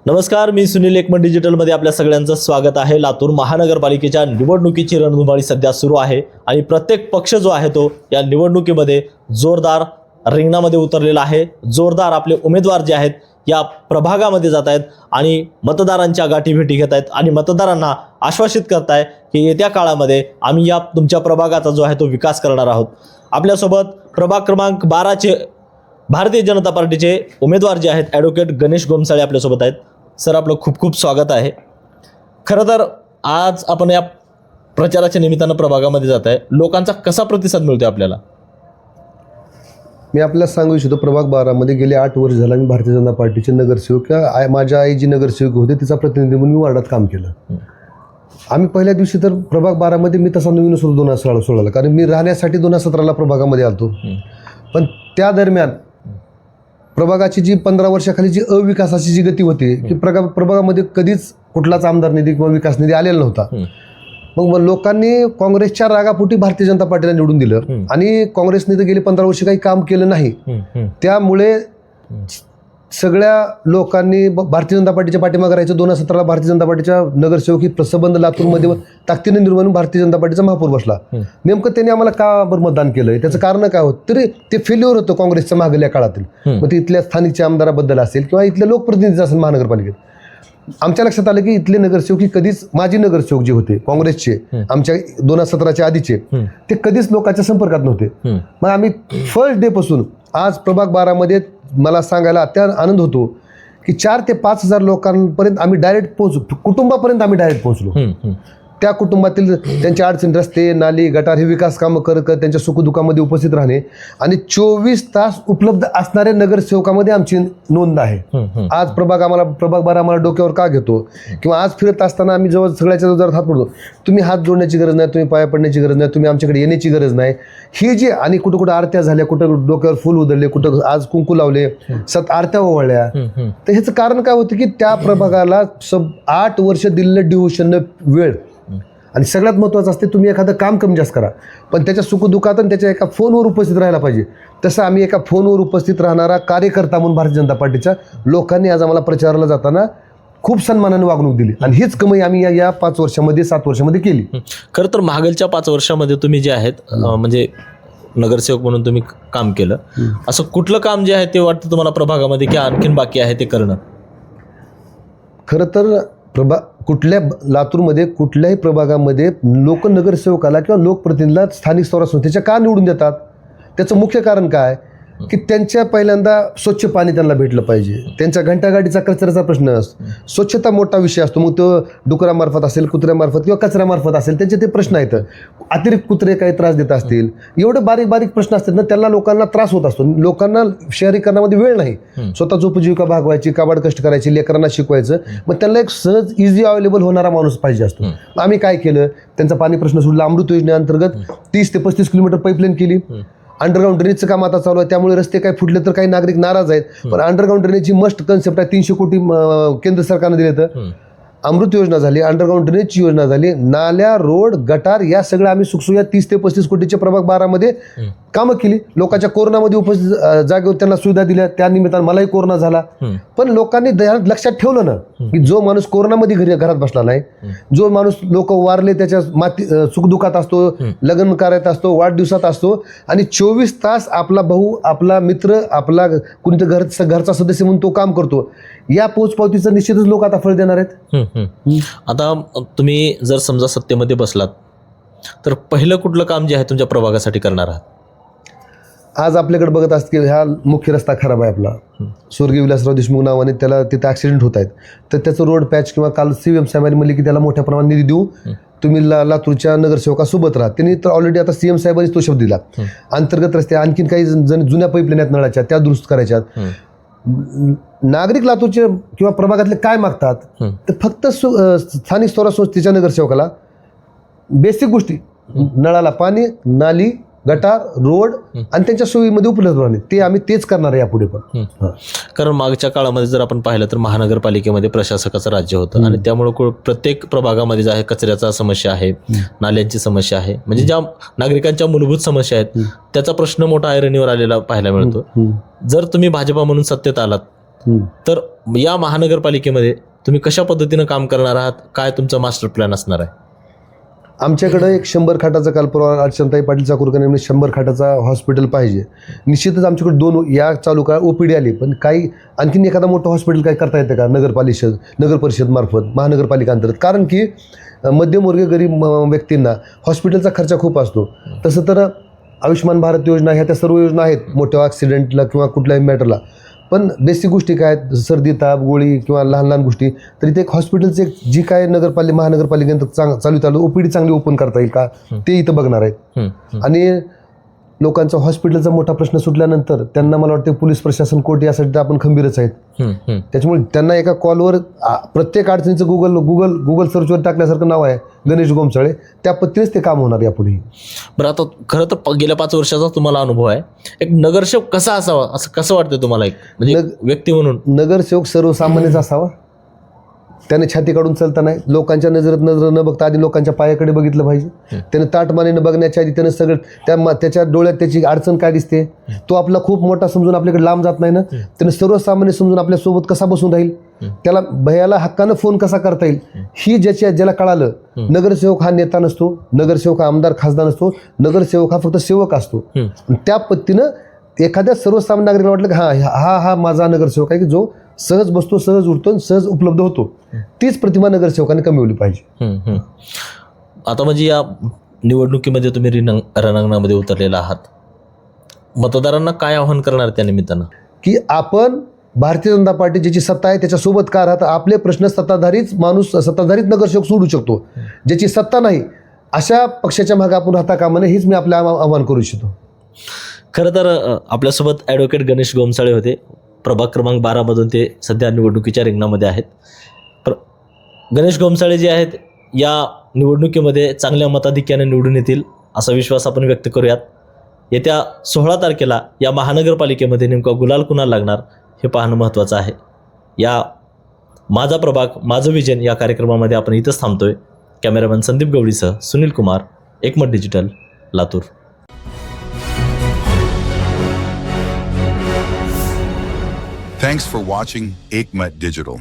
नमस्कार, मी सुनील एकमत डिजिटलमध्ये आपल्या सगळ्यांचं स्वागत आहे. लातूर महानगरपालिकेच्या निवडणुकीची रणधुमाळी सध्या सुरू आहे आणि प्रत्येक पक्ष जो आहे तो या निवडणुकीमध्ये जोरदार रिंगणामध्ये उतरलेला आहे. जोरदार आपले उमेदवार जे आहेत या प्रभागामध्ये जात आहेत आणि मतदारांच्या गाठीभेटी घेत आहेत आणि मतदारांना आश्वासित करताय की येत्या काळामध्ये आम्ही या तुमच्या प्रभागाचा जो आहे तो विकास करणार आहोत. आपल्यासोबत प्रभाग क्रमांक 12चे भारतीय जनता पार्टीचे उमेदवार जे आहेत ॲडव्होकेट गणेश गोमसाळे आपल्यासोबत आहेत. सर, आपलं खूप खूप स्वागत आहे. खरं तर आज आपण या प्रचाराच्या निमित्तानं प्रभागामध्ये जात आहे. लोकांचा कसा प्रतिसाद मिळतोय आपल्याला? मी आपल्याला सांगू इच्छितो, प्रभाग 12मध्ये गेले 8 वर्ष झाला मी भारतीय जनता पार्टीचे नगरसेवक, माझ्या आई जी नगरसेवक होते तिचा प्रतिनिधी म्हणून मी वार्डात काम केलं. आम्ही पहिल्या दिवशी तर प्रभाग 12मध्ये मी तसा नवीन सुरू 2016ला, कारण मी राहण्यासाठी 2017ला प्रभागामध्ये आलतो. पण त्या दरम्यान प्रभागाची जी 15 वर्षाखाली जी अविकासाची जी गती होती की प्रभागामध्ये कधीच कुठलाच आमदार निधी किंवा विकास निधी आलेला नव्हता. मग लोकांनी काँग्रेसच्या रागापोटी भारतीय जनता पार्टीला निवडून दिलं आणि काँग्रेसने तर गेली 15 वर्ष काही काम केलं नाही. त्यामुळे सगळ्या लोकांनी भारतीय जनता पार्टीच्या पाठीमागे राहायचं. 2017ला भारतीय जनता पार्टीच्या नगरसेवक ही संबंध लातूरमध्ये ताकदीने निर्माण भारतीय जनता पार्टीचा महापौर बसला. नेमकं त्यांनी आम्हाला का बरं मतदान केलं, त्याचं कारण काय होतं? तरी ते फेल्युअर होतं काँग्रेसच्या मागल्या काळातील. मग ते इथल्या स्थानिकच्या आमदाराबद्दल असेल किंवा इथल्या लोकप्रतिनिधी असेल महानगरपालिकेत. आमच्या लक्षात आलं की इथले नगरसेवक ही कधीच, माजी नगरसेवक जे होते काँग्रेसचे आमच्या 2017च्या आधीचे, ते कधीच लोकांच्या संपर्कात नव्हते. मग आम्ही फर्स्ट डे पासून आज प्रभाग 12मध्ये मला सांगायला अत्यंत आनंद होतो की 4 ते 5 हजार लोकांपर्यंत आम्ही डायरेक्ट पोहोचलो, कुटुंबापर्यंत आम्ही डायरेक्ट पोहोचलो. त्या कुटुंबातील त्यांच्या अडचणी, रस्ते, नाली, गटार हे विकास कामं करत त्यांच्या सुखदुःखामध्ये उपस्थित राहणे आणि 24 तास उपलब्ध असणाऱ्या नगरसेवकामध्ये आमची नोंद आहे. आज प्रभाग 12 आम्हाला डोक्यावर का घेतो किंवा आज फिरत असताना आम्ही जवळ सगळ्याच्या जवळ हात पडतो. तुम्ही हात जोडण्याची गरज नाही, तुम्ही पाया पडण्याची गरज नाही, तुम्ही आमच्याकडे येण्याची गरज नाही. ही जी, आणि कुठं कुठं आरत्या झाल्या, कुठं डोक्यावर फुल उधळले, कुठं आज कुंकू लावले, आरत्या ओवाळल्या. तर ह्याचं कारण काय होतं की त्या प्रभागाला 8 वर्ष दिलेलं डिव्होशननं वेळ, आणि सगळ्यात महत्त्वाचं असते तुम्ही एखादं काम कमी जास्त करा पण त्याच्या सुखदुःखात आणि त्याच्या एका फोनवर उपस्थित राहायला पाहिजे. तसं आम्ही एका फोनवर उपस्थित राहणारा कार्यकर्ता म्हणून भारतीय जनता पार्टीच्या लोकांनी आज आम्हाला प्रचाराला जाताना खूप सन्मानाने वागणूक दिली आणि हीच कमाई आम्ही या 5 वर्षामध्ये 7 वर्षामध्ये केली. खरं तर मागच्या 5 वर्षामध्ये तुम्ही जे आहेत म्हणजे नगरसेवक म्हणून तुम्ही काम केलं, असं कुठलं काम जे आहे ते वाटतं तुम्हाला प्रभागामध्ये की आणखीन बाकी आहे ते करणं? खरं तर लातूरमध्ये कुठल्याही प्रभागामध्ये लोक नगरसेवकाला किंवा लोकप्रतिनिधीला स्थानिक स्वराज्य संस्थेच्या का निवडून देतात? त्याचं मुख्य कारण काय की त्यांच्या पहिल्यांदा स्वच्छ पाणी त्यांना भेटलं पाहिजे. त्यांच्या घंटागाडीचा कचऱ्याचा प्रश्न असतो, स्वच्छता मोठा विषय असतो. मग तो डुकरामार्फत असेल, कुत्र्यामार्फत किंवा कचऱ्यामार्फत असेल, त्यांचे ते प्रश्न आहेत. अतिरिक्त कुत्रे काही त्रास देत असतील, एवढे बारीक बारीक प्रश्न असतात ना, त्यांना लोकांना त्रास होत असतो. लोकांना शहरीकरणामध्ये वेळ नाही, स्वतःच उपजीविका भागवायची, काबाड कष्ट करायची, लेकरांना शिकवायचं. मग त्यांना एक सहज इझी अवेलेबल होणारा माणूस पाहिजे असतो. आम्ही काय केलं, त्यांचा पाणी प्रश्न सोडला. अमृत योजनेअंतर्गत 30 ते 35 किलोमीटर पाईपलाईन केली. अंडरग्राऊंड ड्रेनेजचं काम आता चालू आहे, त्यामुळे रस्ते काही फुटले तर काही नागरिक नाराज आहेत. पण अंडरग्राऊंड ड्रेनेजची मस्ट कन्सेप्ट आहे. 300 कोटी केंद्र सरकारने दिले. तर अमृत योजना झाली, अंडरग्राऊंड ड्रेनेजची योजना झाली, नाल्या, रोड, गटार या सगळ्या आम्ही सुखसुविधा 30 ते 35 कोटीच्या प्रभाग 12मध्ये कामं केली. लोकांच्या कोरोनामध्ये उपस्थित जागेवर त्यांना सुविधा दिल्या. त्या निमित्तानं मलाही कोरोना झाला. पण लोकांनी लक्षात ठेवलं ना की जो माणूस कोरोनामध्ये घरात बसला नाही, जो माणूस लोक वारले त्याच्या सुखदुःखात असतो, लग्न कार्यात असतो, वाढदिवसात असतो आणि 24 तास आपला भाऊ, आपला मित्र, आपला कुणीतरी घरचा सदस्य म्हणून तो काम करतो. या पोचपावतीचं निश्चितच लोक आता फळ देणार आहेत. आता तुम्ही जर समजा सत्तेमध्ये बसलात तर पहिलं कुठलं काम जे आहे तुमच्या प्रभागासाठी करणार आहात? आज आपल्याकडे बघत असत की हा मुख्य रस्ता खराब आहे आपला, स्वर्गीय विलासराव देशमुख नावाने, त्याला तिथे ॲक्सिडेंट होत आहेत. तर त्याचं रोड पॅच किंवा काल CM साहेबांनी म्हणले की त्याला मोठ्या प्रमाणात निधी देऊ, तुम्ही लातूरच्या नगरसेवकासोबत राहा. त्यांनी तर ऑलरेडी आता CM साहेबांनी तो शब्द दिला. अंतर्गत रस्ते आणखीन काही जुन्या पाईपलाईन आहेत नळाच्या, त्या दुरुस्त करायच्यात. नागरिक लातूरचे किंवा प्रभागातले काय मागतात तर फक्त स्थानिक स्वराज्य संस्थेच्या नगरसेवकाला बेसिक गोष्टी, नळाला पाणी, नाली, गटार, रोड आणि त्यांच्या सोयीमध्ये उपलब्ध राहणे, ते आम्ही तेच करणार आहे यापुढे पण. कारण मागच्या काळामध्ये जर आपण पाहिलं तर महानगरपालिकेमध्ये प्रशासकाचं राज्य होतं आणि त्यामुळे प्रत्येक प्रभागामध्ये जे आहे कचऱ्याचा समस्या आहे, नाल्यांची समस्या आहे, म्हणजे ज्या नागरिकांच्या मूलभूत समस्या आहेत त्याचा प्रश्न मोठा ऐरणीवर आलेला पाहायला मिळतो. जर तुम्ही भाजपा म्हणून सत्तेत आलात तर या महानगरपालिकेमध्ये तुम्ही कशा पद्धतीनं काम करणार आहात, काय तुमचा मास्टर प्लॅन असणार आहे? आमच्याकडं एक 100 खाटाचा काल परवा अर्चनाताई पाटील चाकूरकर यांनी 100 खाटाचा हॉस्पिटल पाहिजे. निश्चितच आमच्याकडे 2 या चालू काळ OPD आली, पण काही आणखीन एखादा मोठं हॉस्पिटल काय करता येतं का नगर परिषद मार्फत महानगरपालिका अंतर्गत? कारण की मध्यमवर्गीय गरीब व्यक्तींना हॉस्पिटलचा खर्च खूप असतो. तसं तर आयुष्यमान भारत योजना ह्या त्या सर्व योजना आहेत मोठ्या ॲक्सिडेंटला किंवा कुठल्याही मॅटरला, पण बेसिक गोष्टी काय आहेत, सर्दी ताप गोळी किंवा लहान लहान गोष्टी, तर इथे एक हॉस्पिटलचे जी काय महानगरपालिकेनंतर चालू OPD चांगली ओपन करता येईल का ते इथं बघणार आहेत. आणि लोकांचा हॉस्पिटलचा मोठा प्रश्न सुटल्यानंतर त्यांना मला वाटतं पोलीस प्रशासन कोर्ट यासाठी आपण खंबीरच आहेत. त्याच्यामुळे त्यांना एका कॉलवर प्रत्येक अडचणीचं गुगल सर्चवर टाकल्यासारखं नाव आहे गणेश गोमसाळे, त्या पद्धतीनेच ते काम होणार यापुढे. बरं, आता खरं तर गेल्या 5 वर्षाचा तुम्हाला अनुभव आहे. एक नगरसेवक कसा असावा असं कसं वाटतं तुम्हाला, एक म्हणजे व्यक्ती म्हणून? नगरसेवक सर्वसामान्यच असावा. त्याने छाती काढून चालता नाही, लोकांच्या नजर न बघता आधी लोकांच्या पायाकडे बघितलं पाहिजे. त्याने ताटमानेनं बघण्याच्या आधी त्यानं सगळं त्याच्या डोळ्यात त्याची अडचण काय दिसते, तो आपला खूप मोठा समजून आपल्याकडे लांब जात नाही ना, त्याने सर्वसामान्य समजून आपल्यासोबत कसा बसून राहील, त्याला भयाला हक्कानं फोन कसा करता येईल, ही ज्याला कळालं. नगरसेवक हा नेता नसतो, नगरसेवक हा आमदार खासदार नसतो, नगरसेवक हा फक्त सेवक असतो. त्या पद्धतीनं एखाद्या सर्वसामान्य नागरिकाला वाटलं की हा माझा नगरसेवक आहे की जो सहज बसतो, सहज उठतो, सहज उपलब्ध होतो. तीच प्रतिमा नगरसेवकांनी कमवली पाहिजे. आता म्हणजे या निवडणुकीमध्ये तुम्ही रणांगणामध्ये उतरलेला आहात, मतदारांना काय आवाहन करणार त्या निमित्तानं? की आपण भारतीय जनता पार्टी ज्याची सत्ता आहे त्याच्यासोबत का राहत, आपले प्रश्न सत्ताधारीच नगरसेवक सोडू शकतो. ज्याची सत्ता नाही अशा पक्षाच्या मागे आपण राहता कामा नये, हेच मी आपलं आवाहन करू इच्छितो. खरं तर आपल्यासोबत ॲडव्होकेट गणेश गोमसाळे होते. प्रभाग क्रमांक 12मधून ते सध्या निवडणुकीच्या रिंगणामध्ये आहेत. गणेश गोमसाळे जे आहेत या निवडणुकीमध्ये चांगल्या मताधिक्याने निवडून येतील असा विश्वास आपण व्यक्त करूयात. येत्या 16 तारखेला या महानगरपालिकेमध्ये नेमका गुलाल कुणाला लागणार हे पाहणं महत्त्वाचं आहे. या माझा प्रभाग माझं विजन या कार्यक्रमामध्ये आपण इथंच थांबतोय. कॅमेरामॅन संदीप गवळीसह सुनील कुमार, एकमत digital, Latur. Thanks for watching Ekmat Digital.